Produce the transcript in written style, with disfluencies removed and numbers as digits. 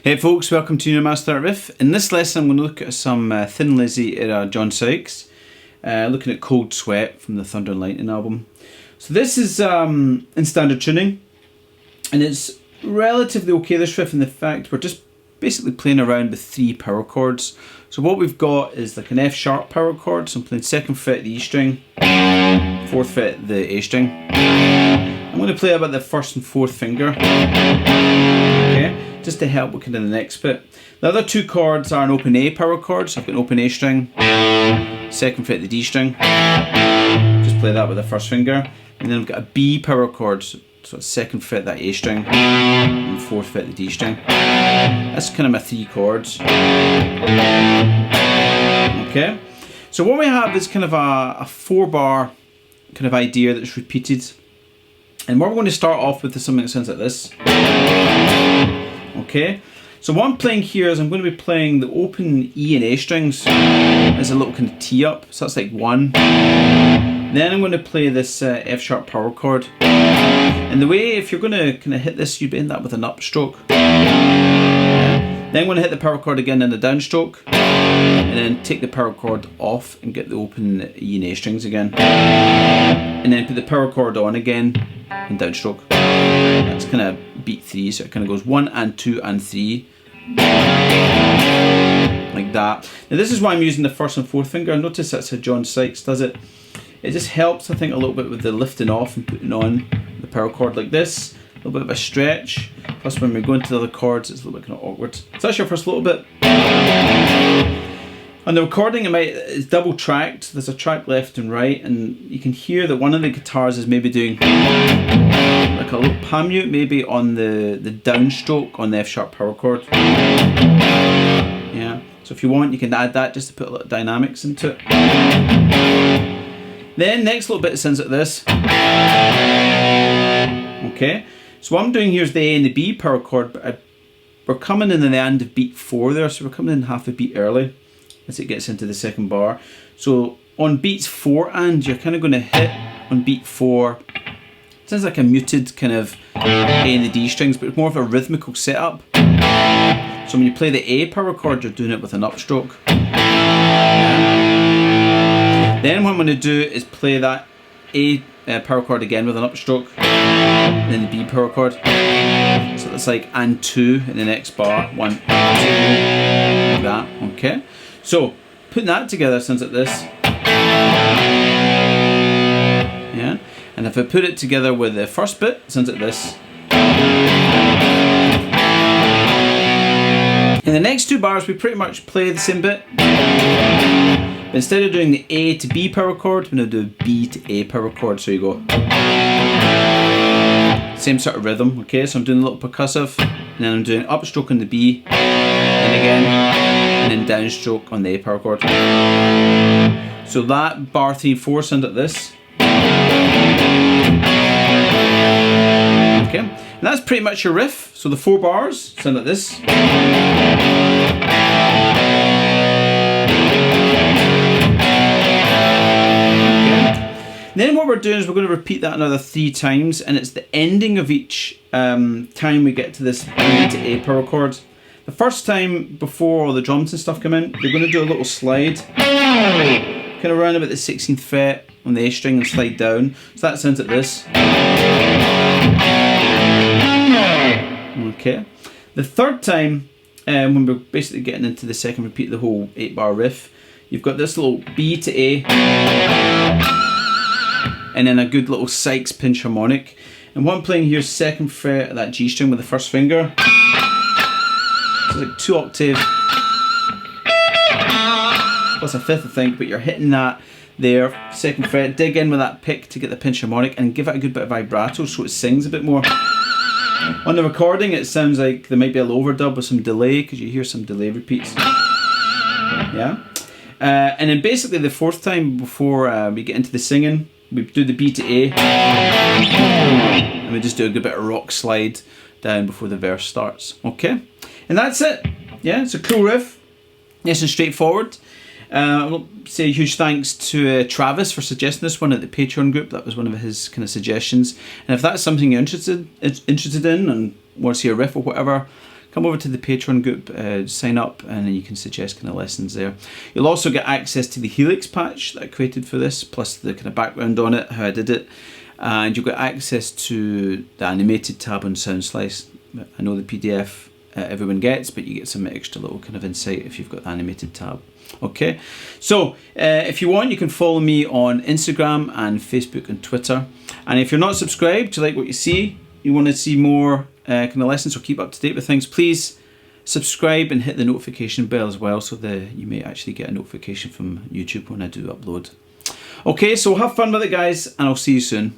Hey folks, welcome to your MasterThatRiff. In this lesson I'm going to look at some Thin Lizzy era John Sykes, looking at Cold Sweat from the Thunder and Lightning album. So this is in standard tuning, and it's relatively okay, this riff, in the fact we're just basically playing around with 3 power chords. So what we've got is like an F sharp power chord, so I'm playing 2nd fret the E string, 4th fret the A string. I'm going to play about the 1st and 4th finger, okay, just to help with kind of the next bit. The other 2 chords are an open A power chord, so I've got an open A string, 2nd fret the D string, just play that with the 1st finger, and then I've got a B power chord, so it's 2nd fret that A string, and 4th fret the D string. That's kind of my 3 chords. Okay, so what we have is kind of a 4-bar kind of idea that's repeated. And what we're going to start off with is something that sounds like this. Okay, so what I'm playing here is I'm going to be playing the open E and A strings as a little kind of tee up, so that's like 1. Then I'm going to play this F sharp power chord. And the way, if you're going to kind of hit this, you'd end that with an upstroke. Then I'm going to hit the power chord again in the downstroke, and then take the power chord off and get the open E and A strings again. And then put the power chord on again and downstroke. That's kind of beat 3, so it kind of goes 1 and 2 and 3. Like that. Now this is why I'm using the 1st and 4th finger. Notice that's how John Sykes does it. It just helps, I think, a little bit with the lifting off and putting on the power chord like this. A little bit of a stretch. Plus when we go into the other chords, it's a little bit kind of awkward. So that's your first little bit. On the recording, it's double tracked. There's a track left and right, and you can hear that one of the guitars is maybe doing like a little palm mute, maybe on the downstroke on the F sharp power chord. Yeah. So if you want, you can add that just to put a little dynamics into it. Then next little bit sounds like this. Okay. So what I'm doing here is the A and the B power chord, but we're coming in the end of beat 4 there, so we're coming in half a beat early as it gets into the 2nd bar. So on beats 4 and, you're kind of going to hit on beat 4. It sounds like a muted kind of A and the D strings, but it's more of a rhythmical setup. So when you play the A power chord, you're doing it with an upstroke. Then what I'm going to do is play that A power chord again with an upstroke, and then the B power chord. So it's like and 2 in the next bar, 1, 2, like that. Okay. So putting that together sounds like this. Yeah. And if I put it together with the first bit, it sounds like this. In the next 2 bars, we pretty much play the same bit. But instead of doing the A to B power chord, we're going to do B to A power chord. So you go. Same sort of rhythm, okay? So I'm doing a little percussive, and then I'm doing upstroke on the B, and again, and then downstroke on the A power chord. So that bar 3 and 4 sound like this. Okay, and that's pretty much your riff. So the 4 bars sound like this. Then what we're doing is we're going to repeat that another 3 times, and it's the ending of each time we get to this B to A power chord. The first time, before all the drums and stuff come in, we're going to do a little slide, kind of around about the 16th fret on the A string and slide down. So that sounds like this. Okay. The third time, when we're basically getting into the second repeat of the whole 8-bar riff, you've got this little B to A, and then a good little Sykes pinch harmonic. And what I'm playing here is 2nd fret of that G string with the 1st finger. So it's like 2 octave plus a 5th, I think, but you're hitting that there, 2nd fret, dig in with that pick to get the pinch harmonic and give it a good bit of vibrato so it sings a bit more. On the recording, it sounds like there might be a little overdub with some delay, because you hear some delay repeats. Yeah. And then basically the 4th time, before we get into the singing, we do the B to A, and we just do a good bit of rock slide down before the verse starts. Okay, and that's it. Yeah, it's a cool riff, nice and straightforward. I'll say a huge thanks to Travis for suggesting this one at the Patreon group. That was one of his kind of suggestions. And if that's something you're interested in and want to see a riff or whatever, come over to the Patreon group, sign up, and you can suggest kind of lessons there. You'll also get access to the Helix patch that I created for this, plus the kind of background on it, how I did it, and you'll get access to the animated tab on SoundSlice. I know the PDF everyone gets, but you get some extra little kind of insight if you've got the animated tab. Okay, so if you want, you can follow me on Instagram and Facebook and Twitter. And if you're not subscribed, you like what you see, you want to see more kind of lessons or keep up to date with things, please subscribe and hit the notification bell as well, so that you may actually get a notification from YouTube when I do upload. Okay, so have fun with it, guys, and I'll see you soon.